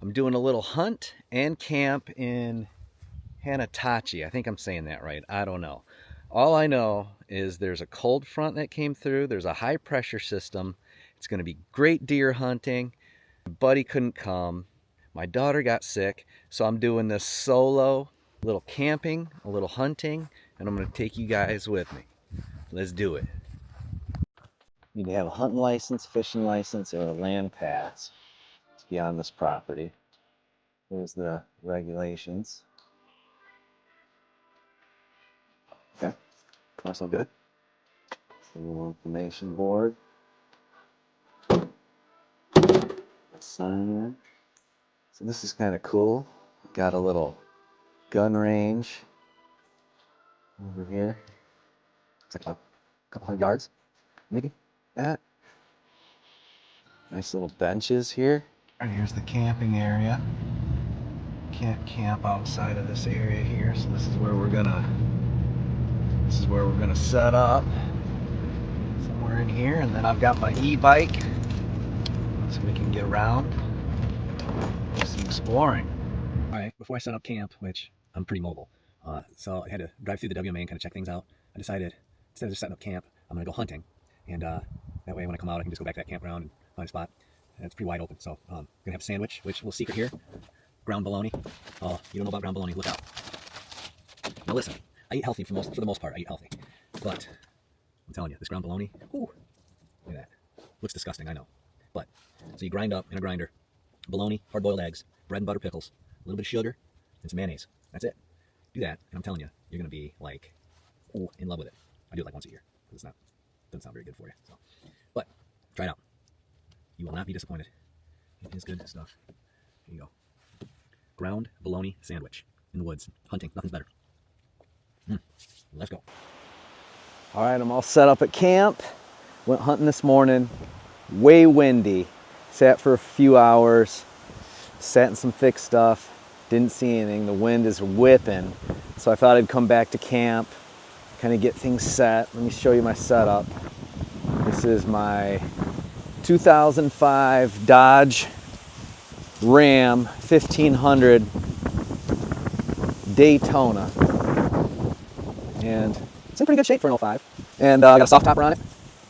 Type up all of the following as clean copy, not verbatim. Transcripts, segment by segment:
I'm doing a little hunt and camp in Hannahatchee. I think I'm saying that right. I don't know. All I know is there's a cold front that came through. There's a high pressure system. It's going to be great deer hunting. My buddy couldn't come. My daughter got sick. So I'm doing this solo, a little camping, a little hunting, and I'm going to take you guys with me. Let's do it. You need to have a hunting license, fishing license, or a land pass to be on this property. Here's the regulations. Okay, that's all good. A little information board. Sign there. So this is kind of cool. Got a little gun range over here. It's like a couple hundred yards, maybe. That. Nice little benches here. And here's the camping area. Can't camp outside of this area here, so this is where we're gonna set up. Somewhere in here, and then I've got my e-bike so we can get around, do some exploring. All right, before I set up camp, which I'm pretty mobile, so I had to drive through the WMA and kind of check things out. I decided instead of just setting up camp, I'm gonna go hunting, and that way when I come out, I can just go back to that campground and find a spot. And it's pretty wide open, so I'm gonna have a sandwich, which we'll secret here. Ground bologna. Oh, you don't know about ground bologna? Look out. Now listen, I eat healthy for the most part. I eat healthy, but I'm telling you, this ground bologna. Ooh, look at that. Looks disgusting, I know. But, so you grind up in a grinder, bologna, hard-boiled eggs, bread and butter pickles, a little bit of sugar, and some mayonnaise. That's it. Do that, and I'm telling you, you're going to be, like, ooh, in love with it. I do it like once a year, because doesn't sound very good for you. So, but, try it out. You will not be disappointed. It is good stuff. Here you go. Ground bologna sandwich in the woods. Hunting, nothing's better. Let's go. All right, I'm all set up at camp. Went hunting this morning. Way windy. Sat for a few hours. Sat in some thick stuff. Didn't see anything. The wind is whipping. So I thought I'd come back to camp, kind of get things set. Let me show you my setup. This is my 2005 Dodge Ram 1500 Daytona. And it's in pretty good shape for an 05. And I got a soft topper on it.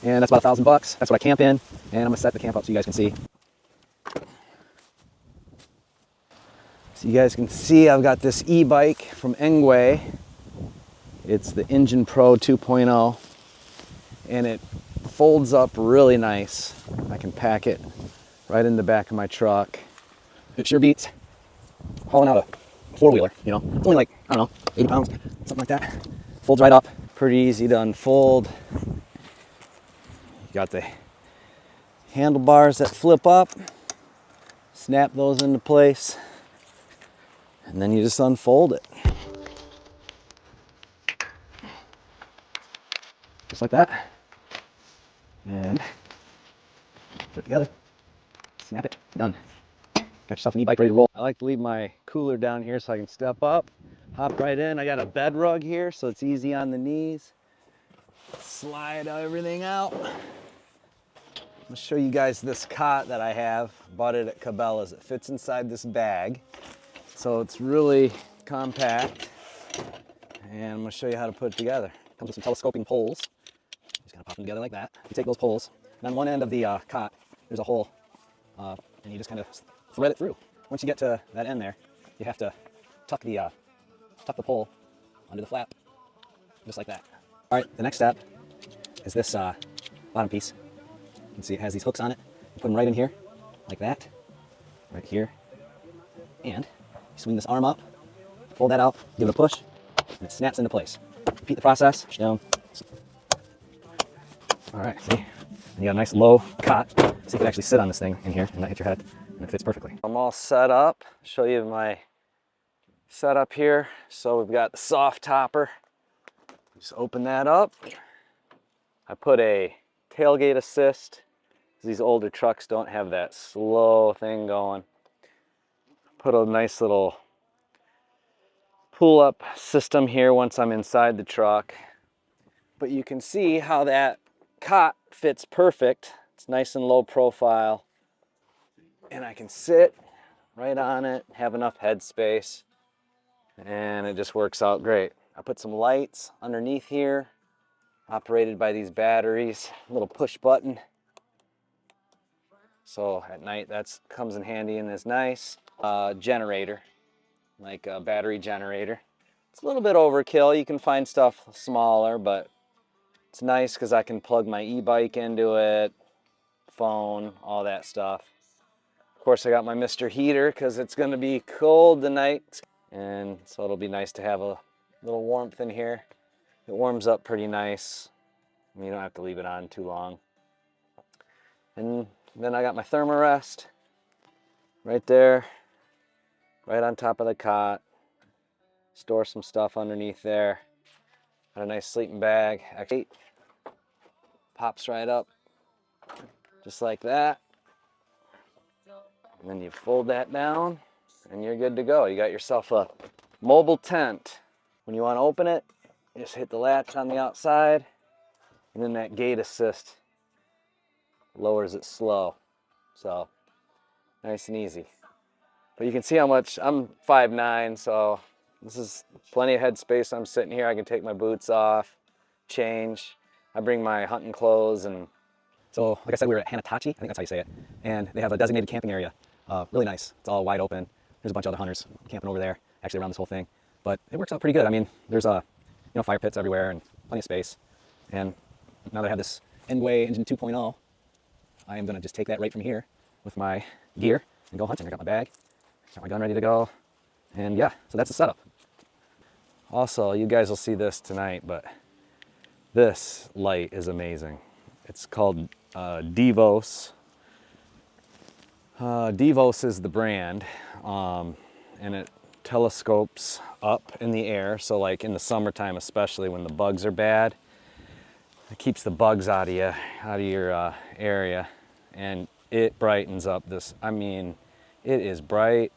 And that's about $1,000. That's what I camp in. And I'm gonna set the camp up so you guys can see. So you guys can see I've got this e-bike from Engway. It's the Engine Pro 2.0. And it folds up really nice. I can pack it right in the back of my truck. It sure beats hauling out a four-wheeler, you know. It's only like, I don't know, 80 pounds, something like that. Folds right up. Pretty easy to unfold. You got the handlebars that flip up. Snap those into place. And then you just unfold it. Just like that. And put it together. Snap it. Done. Got yourself an e-bike ready to roll. I like to leave my cooler down here so I can step up, hop right in. I got a bed rug here so it's easy on the knees. Slide everything out. I'm gonna show you guys this cot that I have. Bought it at Cabela's. It fits inside this bag. So it's really compact. And I'm gonna show you how to put it together. Comes with some telescoping poles. Just gonna pop them together like that. You take those poles, and on one end of the cot, there's a hole, and you just kind of thread it through. Once you get to that end there, you have to tuck the pole under the flap, just like that. All right, the next step is this bottom piece. You can see it has these hooks on it. You put them right in here, like that, right here, and you swing this arm up, fold that out, give it a push, and it snaps into place. Repeat the process, push down. All right, see? And you got a nice low cot, so you can actually sit on this thing in here and not hit your head, and it fits perfectly. I'm all set up. Show you my setup here. So we've got the Softopper. Just open that up. I put a tailgate assist. These older trucks don't have that slow thing going. Put a nice little pull-up system here once I'm inside the truck. But you can see how that cot fits perfect. It's nice and low profile. And I can sit right on it, have enough headspace, and it just works out great. I put some lights underneath here, operated by these batteries, little push button. So at night that comes in handy and is nice. Generator, like a battery generator. It's a little bit overkill. You can find stuff smaller, but it's nice because I can plug my e-bike into it, phone, all that stuff. Of course, I got my Mr. Heater because it's going to be cold tonight, and so it'll be nice to have a little warmth in here. It warms up pretty nice. You don't have to leave it on too long. And then I got my thermarest right there, right on top of the cot. Store some stuff underneath there. Got a nice sleeping bag. Actually, pops right up, just like that. And then you fold that down, and you're good to go. You got yourself a mobile tent. When you want to open it, you just hit the latch on the outside, and then that gate assist lowers it slow. So nice and easy. But you can see how much, I'm 5'9", so this is plenty of headspace. I'm sitting here, I can take my boots off, change. I bring my hunting clothes. And so, like I said, we were at Hannahatchee, I think that's how you say it, and they have a designated camping area. Really nice. It's all wide open. There's a bunch of other hunters camping over there, actually around this whole thing. But it works out pretty good. I mean, there's fire pits everywhere and plenty of space. And now that I have this Endway Engine 2.0, I am going to just take that right from here with my gear and go hunting. I got my bag, got my gun ready to go, and yeah, so that's the setup. Also, you guys will see this tonight, but this light is amazing. It's called Devos. Devos is the brand, and it telescopes up in the air. So like in the summertime, especially when the bugs are bad, it keeps the bugs out of your area, and it brightens up this. I mean, it is bright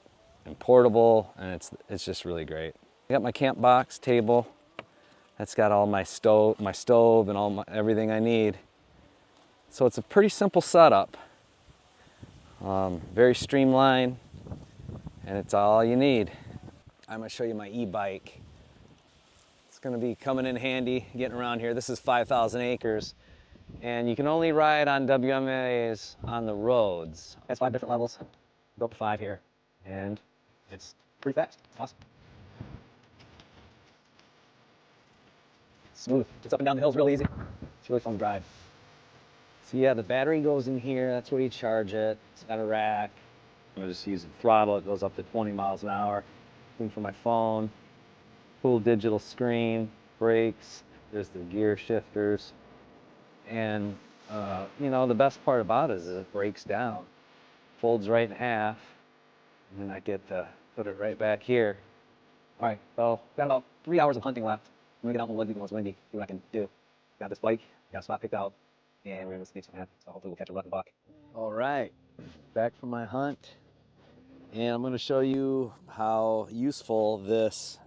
and portable, and it's just really great. I got my camp box table. That's got all my stove and everything I need. So it's a pretty simple setup. Very streamlined, and it's all you need. I'm gonna show you my e-bike. It's gonna be coming in handy getting around here. This is 5,000 acres, and you can only ride on WMAs on the roads. That's 5 different levels. Go up to 5 here, and it's pretty fast. Awesome. Smooth. Gets up and down the hills real easy. It's really fun to drive. So yeah, the battery goes in here. That's where you charge it. It's got a rack. I just use the throttle. It goes up to 20 miles an hour. Thing for my phone. Cool digital screen. Brakes. There's the gear shifters. And the best part about it is it breaks down. Folds right in half. And then I get to put it right back here. All right, so got about 3 hours of hunting left. I'm gonna get out in the woods even though it's windy, see what I can do. Got this bike, got a spot picked out, and we're gonna sneak some so hopefully we'll catch a rutting buck. All right, back from my hunt, and I'm gonna show you how useful this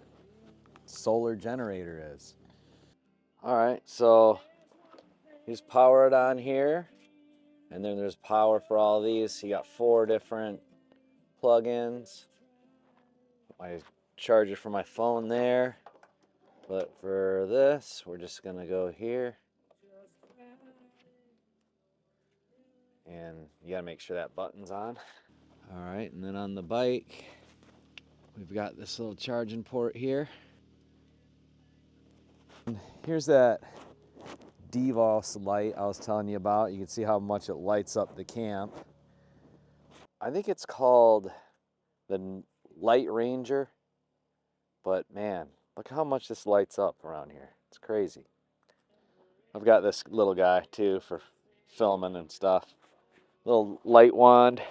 solar generator is. All right, so you just power it on here, and then there's power for all these. So you got 4 different plug-ins. My charger for my phone there. But for this, we're just gonna go here. And you gotta make sure that button's on. All right, and then on the bike, we've got this little charging port here. And here's that DeVos light I was telling you about. You can see how much it lights up the camp. I think it's called the Light Ranger, but man, look how much this lights up around here. It's crazy. I've got this little guy too for filming and stuff. Little light wand.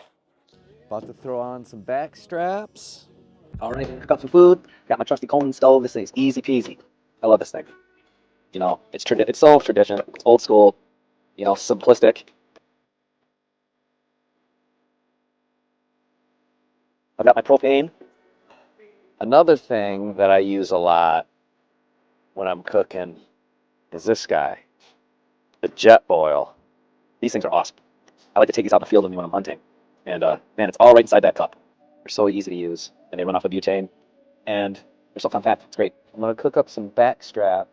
About to throw on some back straps. All right, cook up some food. Got my trusty Coleman stove. This thing's easy peasy. I love this thing. It's so traditional. It's old school. Simplistic. I've got my propane. Another thing that I use a lot when I'm cooking is this guy, the jet boil. These things are awesome. I like to take these out in the field with me when I'm hunting. And man, it's all right inside that cup. They're so easy to use, and they run off of butane, and they're so compact. It's great. I'm gonna cook up some backstrap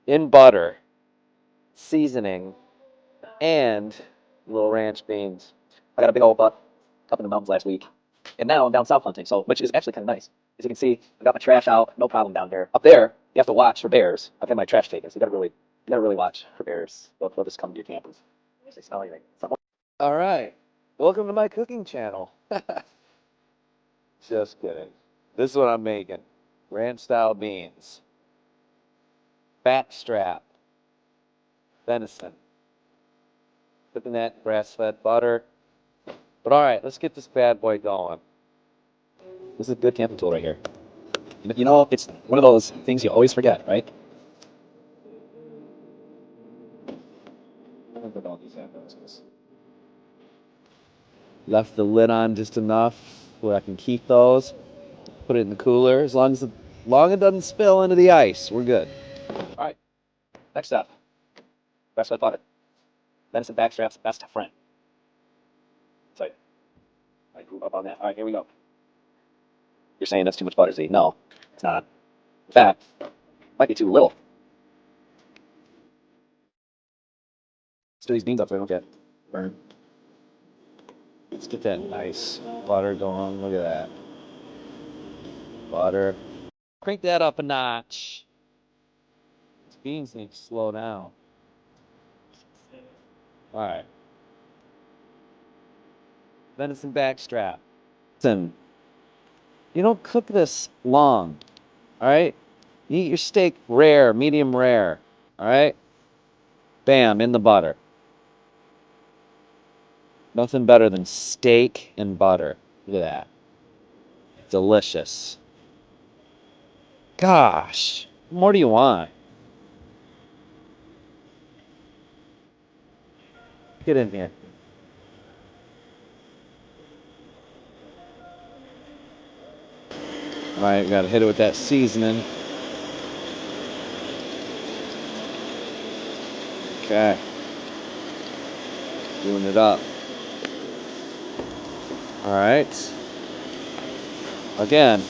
in butter, seasoning, and little ranch beans. I got a big old buck up in the mountains last week, and now I'm down south hunting, so which is actually kind of nice. As you can see, I got my trash out, no problem down there. Up there, you have to watch for bears. I've had my trash taken, so you gotta really watch for bears. They'll just come to your campers. They smell anything. All right, welcome to my cooking channel. Just kidding. This is what I'm making: ranch style beans, backstrap, venison, cooking that grass-fed butter. But all right, let's get this bad boy going. This is a good camping tool right here. You know, it's one of those things you always forget, right? Left the lid on just enough where I can keep those. Put it in the cooler. As long as it doesn't spill into the ice, we're good. All right, next up, grass-fed butter. Venison backstrap's best friend. So I grew up on that. All right, here we go. You're saying that's too much butter, Z? No, it's not. In fact, it might be too little. Stir these beans up so they don't get burned. Let's get that nice butter going. Look at that. Butter. Crank that up a notch. These beans need to slow down. Alright. Venison backstrap. Listen, you don't cook this long. Alright? You eat your steak rare, medium rare. Alright? Bam, in the butter. Nothing better than steak and butter. Look at that. Delicious. Gosh, what more do you want? Get in here. All right, gotta hit it with that seasoning. Okay. Doing it up. All right. Again,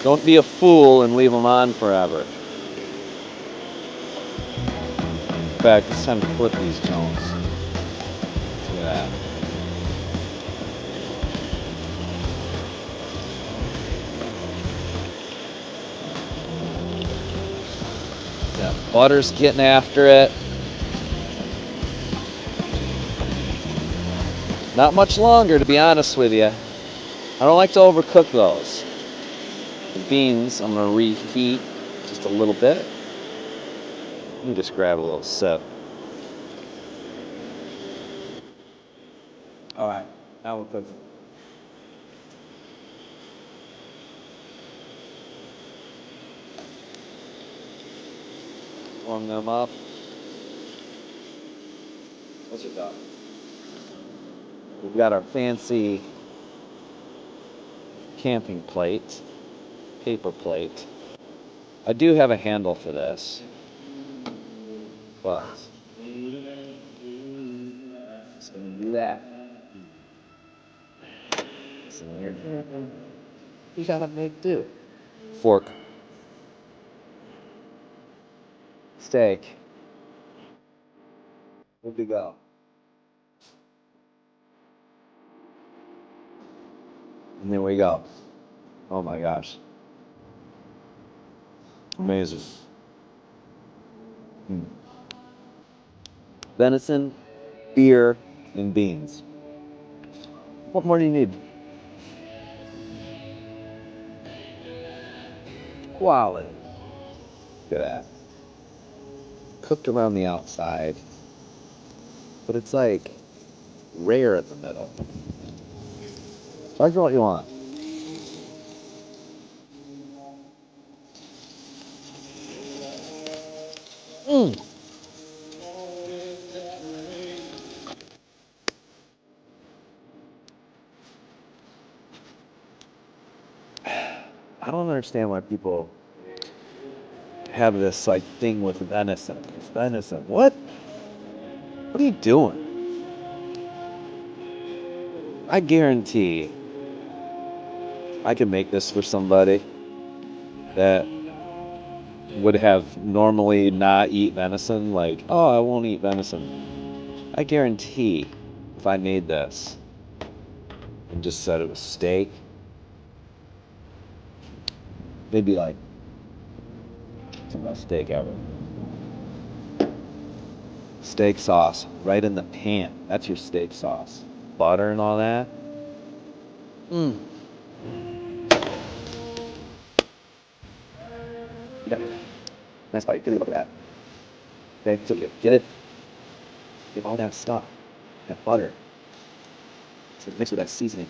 don't be a fool and leave them on forever. In fact, it's time to flip these Jones. Look at that. Yeah, butter's getting after it. Not much longer, to be honest with you. I don't like to overcook those. The beans, I'm gonna reheat just a little bit. Let me just grab a little sip. All right, now we'll cook. Warm them up. What's it got? We've got our fancy camping plate, paper plate. I do have a handle for this, but just gonna do that. So here, you gotta make do. Fork, steak, good to go. And there we go. Oh my gosh. Amazing. Venison, beer, and beans. What more do you need? Quality. Look at that. Cooked around the outside, but it's like rare in the middle. Charge for what you want. Mm. I don't understand why people have this like thing with venison. It's venison. What? What are you doing? I guarantee I could make this for somebody that would have normally not eat venison, like, oh, I won't eat venison. I guarantee if I made this and just said it was steak, they'd be like, it's the best steak ever. Steak sauce right in the pan. That's your steak sauce. Butter and all that. Mmm. Yep. Nice bite. Really look at that. Okay, so get it. Get all that stuff. That butter. So mixed with that seasoning.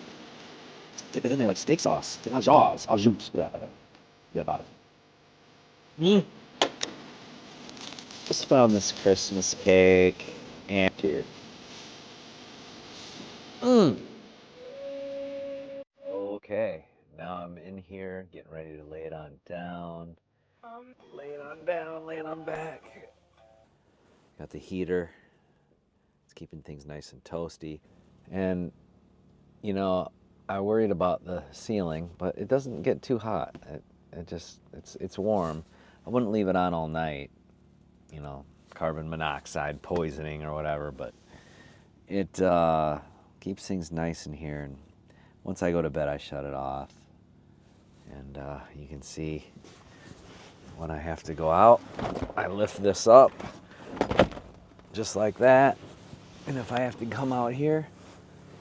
Dip it in there like steak sauce. Get jaws. I'll juice. Yeah, about it. Mmm. Just found this Christmas cake and here. Mmm. Okay, now I'm in here getting ready to lay it on down. Lay it on down, lay it on back. Got the heater. It's keeping things nice and toasty. And, you know, I worried about the ceiling, but it doesn't get too hot. It's warm. I wouldn't leave it on all night, you know, carbon monoxide poisoning or whatever, but it keeps things nice in here. And once I go to bed, I shut it off. And you can see when I have to go out, I lift this up just like that. And if I have to come out here,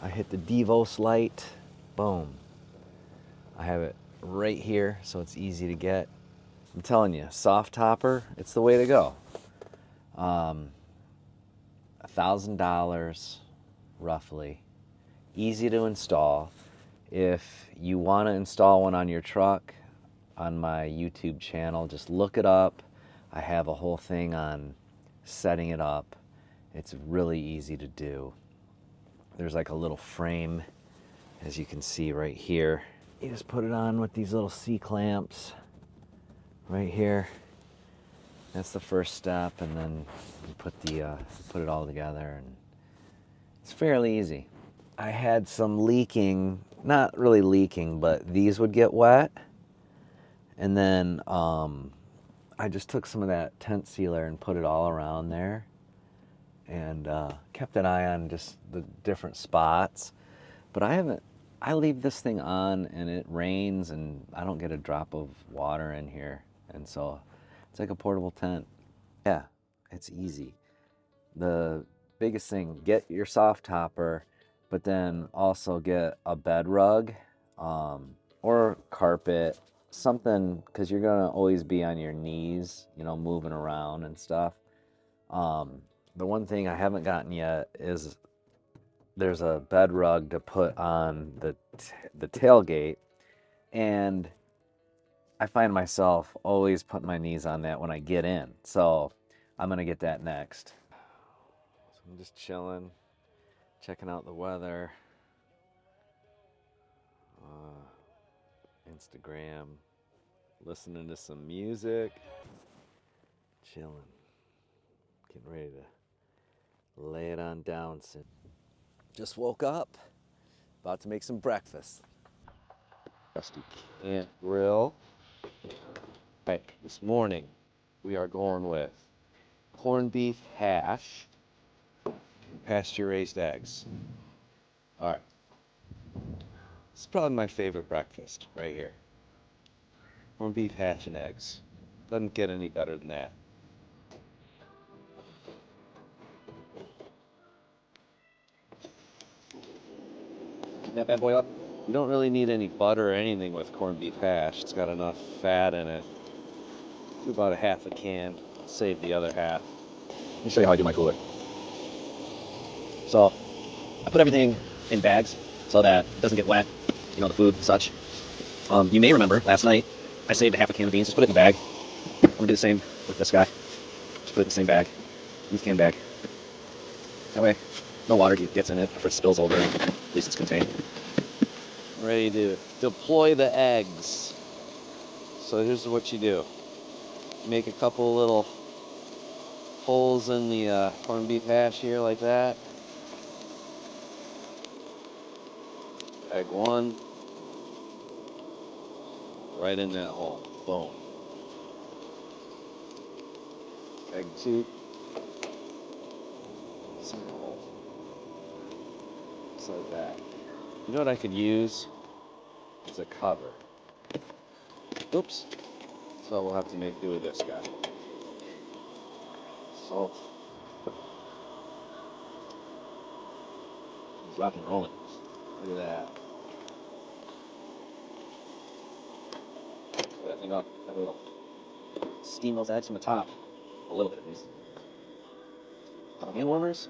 I hit the Devos light, boom. I have it right here, so it's easy to get. I'm telling you, Softopper, it's the way to go. $1,000 roughly, easy to install. If you want to install one on your truck, on my YouTube channel, just look it up. I have a whole thing on setting it up. It's really easy to do. There's like a little frame, as you can see right here. You just put it on with these little C-clamps right here. That's the first step, and then you put it all together, and it's fairly easy. I had some leaking, not really leaking, but these would get wet. And then I just took some of that tent sealer and put it all around there, and kept an eye on just the different spots. But I leave this thing on and it rains and I don't get a drop of water in here. And so it's like a portable tent. Yeah, it's easy. The biggest thing, get your Softopper, but then also get a bed rug or carpet, something, because you're gonna always be on your knees, you know, moving around and stuff. The one thing I haven't gotten yet is there's a bed rug to put on the tailgate, and I find myself always putting my knees on that when I get in. So I'm gonna get that next. So I'm just chilling, checking out the weather, Instagram, listening to some music, chilling, getting ready to lay it on down soon. Just woke up, about to make some breakfast. Trusty can grill. Right, this morning we are going with corned beef hash, pasture raised eggs. All right, this is probably my favorite breakfast right here. Corned beef hash and eggs. Doesn't get any better than that. That bad boy up. You don't really need any butter or anything with corned beef hash. It's got enough fat in it. Do about a half a can. Save the other half. Let me show you how I do my cooler. So I put everything in bags so that it doesn't get wet, you know, the food and such. You may remember last night I saved a half a can of beans. Just put it in the bag. I'm gonna do the same with this guy. Just put it in the same bag. Beans can bag. That way, no water gets in it if it spills over. At least it's contained. Ready to deploy the eggs. So here's what you do. Make a couple little holes in the corned beef hash here like that. Egg one. right in that hole. Boom. Egg 2. Single hole. Just like that. You know what I could use? Is a cover. Oops. So we'll have to make do with this guy. So he's rock and rolling. Look at that. Put that thing up. Have a little steam those eggs from the top. A little bit at least. Couple hand warmers.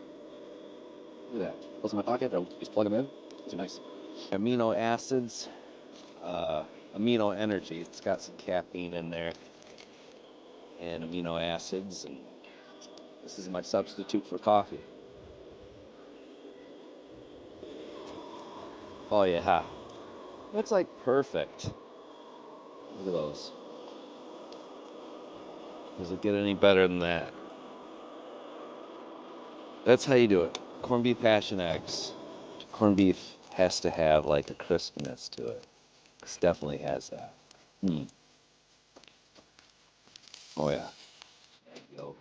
Look at that. Those in my pocket. I'll just plug them in. These are nice. Amino acids. Amino energy. It's got some caffeine in there. And amino acids. And this is my substitute for coffee. Oh yeah. That's like perfect. Look at those. Does it get any better than that? That's how you do it. Corned beef hash and eggs. Corned beef has to have like a crispness to it. This definitely has that. Oh yeah. There you go.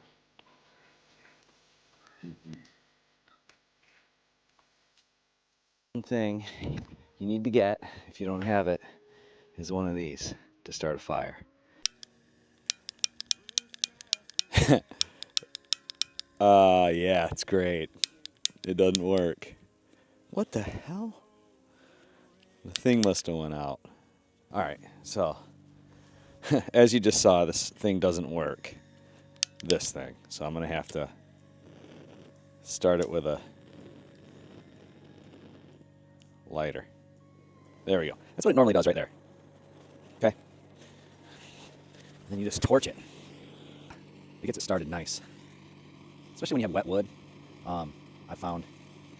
One thing you need to get, if you don't have it, is one of these to start a fire. Yeah, it's great. It doesn't work. What the hell? The thing must have went out. All right, so as you just saw, this thing doesn't work. This thing. So I'm gonna have to start it with a lighter. There we go. That's what it normally does right there. Okay. Then you just torch it. It gets it started nice. Especially when you have wet wood. I found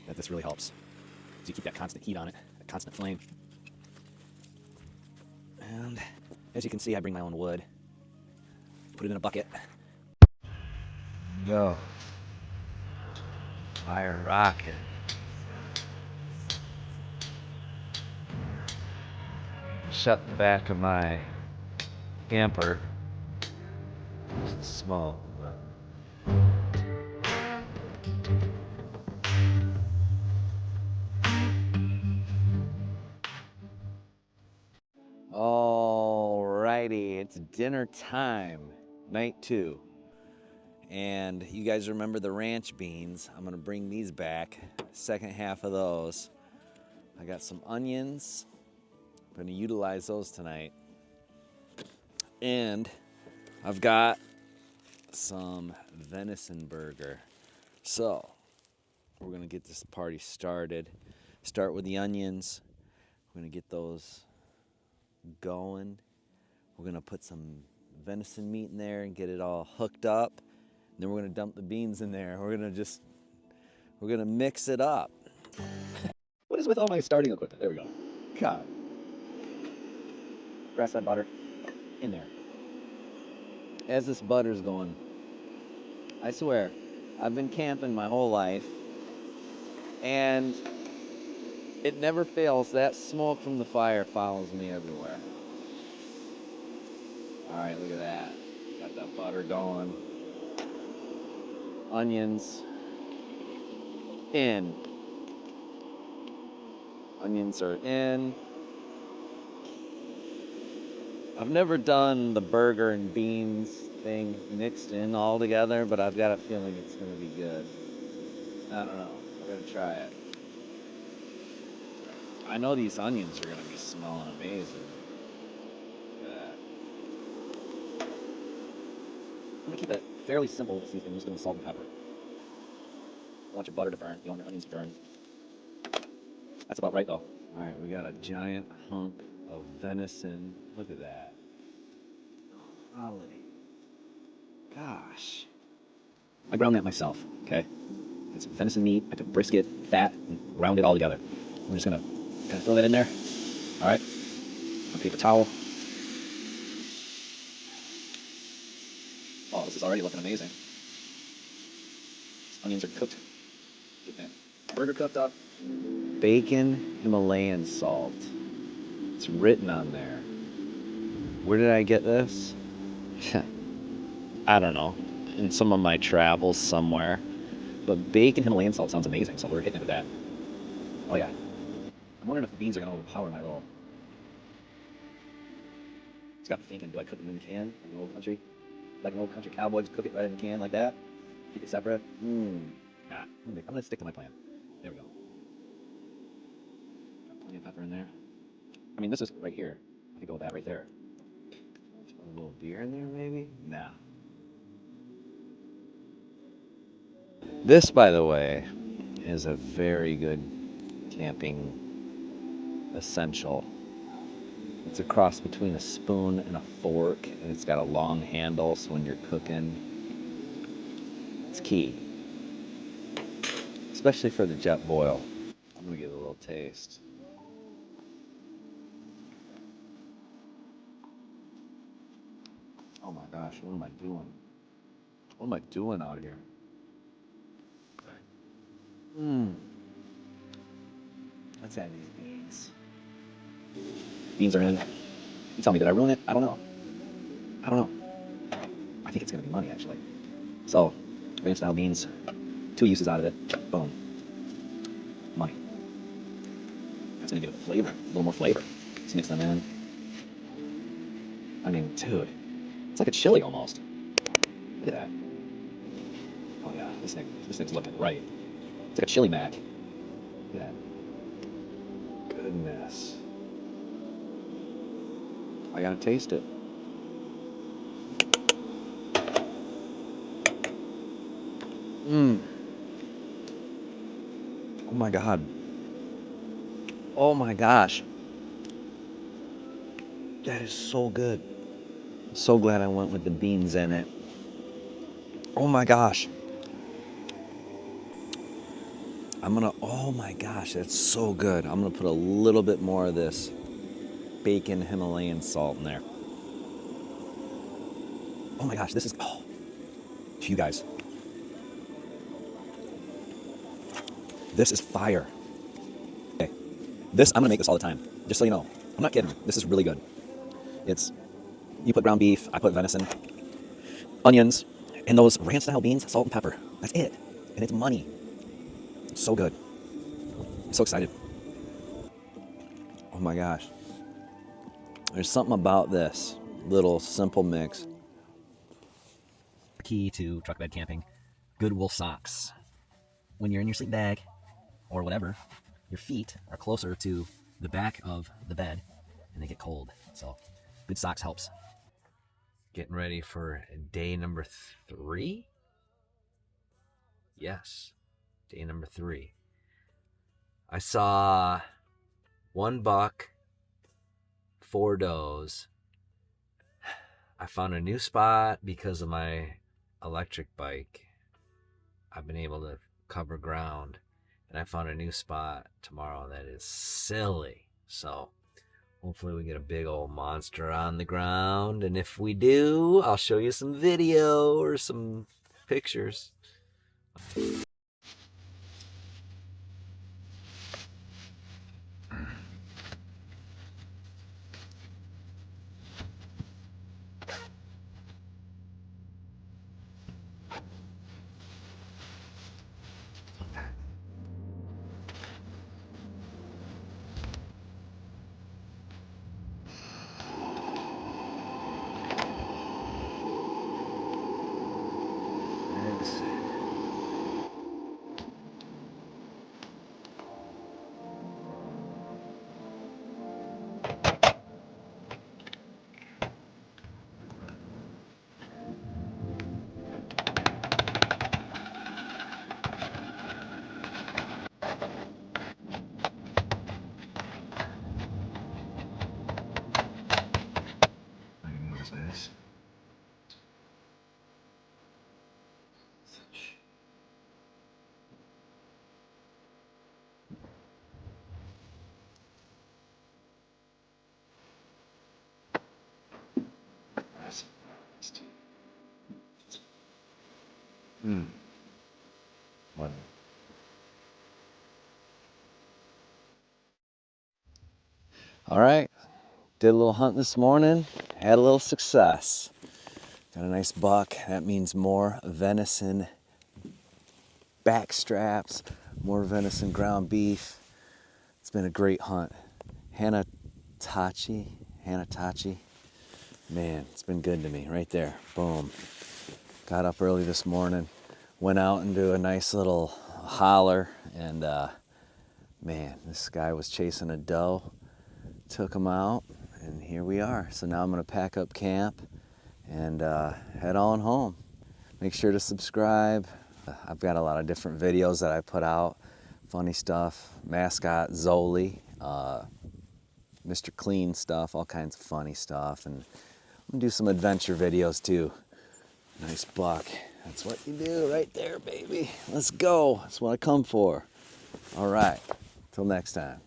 that this really helps. So you keep that constant heat on it, that constant flame. And as you can see, I bring my own wood. Put it in a bucket. Go. Fire rocket. Shut the back of my camper. It's small. Alrighty, it's dinner time, night 2. And you guys remember the ranch beans. I'm gonna bring these back, second half of those. I got some onions. I'm gonna utilize those tonight. And I've got some venison burger. So, we're gonna get this party started. Start with the onions. We're gonna get those going. We're gonna put some venison meat in there and get it all hooked up. And then we're gonna dump the beans in there. We're gonna mix it up. What is with all my starting equipment? There we go. God. Grass fed butter in there. As this butter's going, I swear, I've been camping my whole life, and it never fails. That smoke from the fire follows me everywhere. All right, look at that. Got that butter going. Onions in. Onions are in. I've never done the burger and beans thing mixed in all together, but I've got a feeling it's going to be good. I don't know. I'm going to try it. I know these onions are going to be smelling amazing. Look at that. I'm going to keep it fairly simple this evening. I'm just doing salt and pepper. You want your butter to burn. You want your onions to burn. That's about right, though. All right, we got a giant hunk of venison. Look at that. Golly. Gosh. I ground that myself, okay? It's venison meat, I took brisket, fat, and ground it all together. I'm just gonna kind of throw that in there. All right. A paper towel. Oh, this is already looking amazing. These onions are cooked. Get that burger cooked up. Bacon Himalayan salt. It's written on there. Where did I get this? I don't know. In some of my travels somewhere. But bacon Himalayan salt sounds amazing, so we're hitting it with that. Oh yeah. I'm wondering if the beans are gonna overpower my little. It's got me thinking, do I cook them in the can like an old country? Like an old country cowboy, just cook it right in the can like that? Keep it separate? Nah, I'm gonna stick to my plan. There we go. Got plenty of pepper in there. I mean, this is right here. I could go with that right there. A little beer in there, maybe? Nah. This, by the way, is a very good camping essential. It's a cross between a spoon and a fork, and it's got a long handle, so when you're cooking, it's key. Especially for the jet boil. I'm gonna give it a little taste. Oh my gosh, what am I doing? What am I doing out here? Let's add these beans. Beans are in. You tell me, did I ruin it? I don't know. I don't know. I think it's gonna be money, actually. So, ranch style beans, 2 uses out of it. Boom. Money. That's gonna give it flavor, a little more flavor. Let's mix them in. I mean, dude, it's like a chili almost. Look at that. Oh yeah, this thing's looking right. It's like a chili mac. Look at that. Goodness. I gotta taste it. Oh my god. Oh my gosh. That is so good. So glad I went with the beans in it. Oh my gosh. Oh my gosh, that's so good. I'm gonna put a little bit more of this bacon Himalayan salt in there. Oh my gosh, to you guys. This is fire. Okay. I'm gonna make this all the time. Just so you know. I'm not kidding. This is really good. You put ground beef, I put venison, onions, and those ranch style beans, salt and pepper. That's it. And it's money. It's so good. I'm so excited. Oh my gosh. There's something about this little simple mix. Key to truck bed camping: good wool socks. When you're in your sleep bag or whatever, your feet are closer to the back of the bed and they get cold. So good socks helps. Getting ready for day number 3? Yes, day number 3. I saw 1 buck, 4 does. I found a new spot because of my electric bike. I've been able to cover ground, and I found a new spot tomorrow that is silly. So hopefully we get a big old monster on the ground, and if we do, I'll show you some video or some pictures. What? All right, Did a little hunt this morning, had a little success. Got a nice buck. That means more venison back straps, more venison ground beef. It's been a great hunt. Hannahatchee, man, it's been good to me right there. Boom. Got up early this morning, went out into a nice little holler, and man, this guy was chasing a doe. Took him out, and here we are. So now I'm gonna pack up camp and head on home. Make sure to subscribe. I've got a lot of different videos that I put out, funny stuff, mascot Zoli, Mr. Clean stuff, all kinds of funny stuff, and I'm gonna do some adventure videos too. Nice buck. That's what you do right there, baby. Let's go. That's what I come for. All right. Till next time.